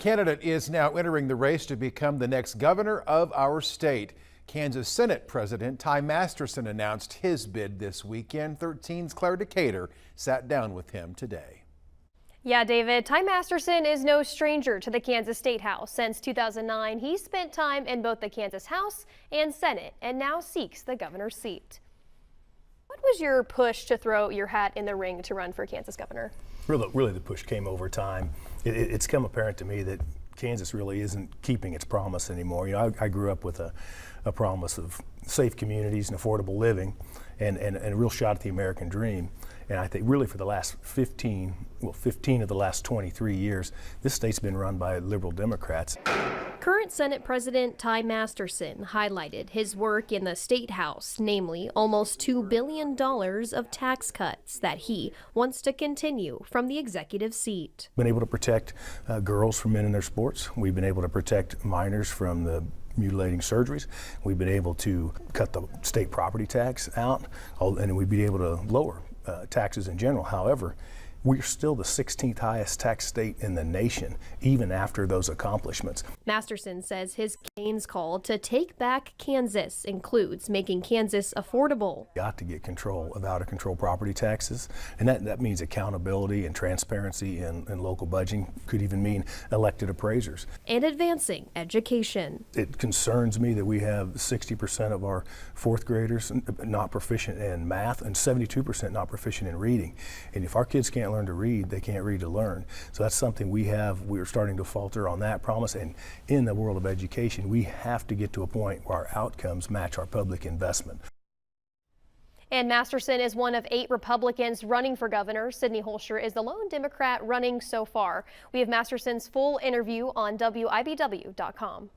Candidate is now entering the race to become the next governor of our state. Kansas Senate President Ty Masterson announced his bid this weekend. 13's Claire Decatur sat down with him today. Yeah, David, Ty Masterson is no stranger to the Kansas State House. Since 2009, he spent time in both the Kansas House and Senate and now seeks the governor's seat. What was your push to throw your hat in the ring to run for Kansas governor? Really, the push came over time. It's come apparent to me that Kansas really isn't keeping its promise anymore. You know, I grew up with a promise of safe communities and affordable living and a real shot at the American dream. And I think really for the last 15 of the last 23 years, this state's been run by liberal Democrats. Current Senate President Ty Masterson highlighted his work in the State House, namely almost $2 billion of tax cuts that he wants to continue from the executive seat. Been able to protect girls from men in their sports. We've been able to protect minors from the mutilating surgeries. We've been able to cut the state property tax out, and we've been able to lower taxes in general. However, we're still the 16th highest tax state in the nation, even after those accomplishments. Masterson says his campaign's call to take back Kansas includes making Kansas affordable. Got to get control of out-of-control property taxes, and that means accountability and transparency in local budgeting. Could even mean elected appraisers. And advancing education. It concerns me that we have 60% of our fourth graders not proficient in math and 72% not proficient in reading. And if our kids can't learn to read, they can't read to learn. So that's something we're starting to falter on that promise. And in the world of education, we have to get to a point where our outcomes match our public investment. And Masterson is one of 8 Republicans running for governor. Sidney Holscher is the lone Democrat running so far. We have Masterson's full interview on WIBW.com.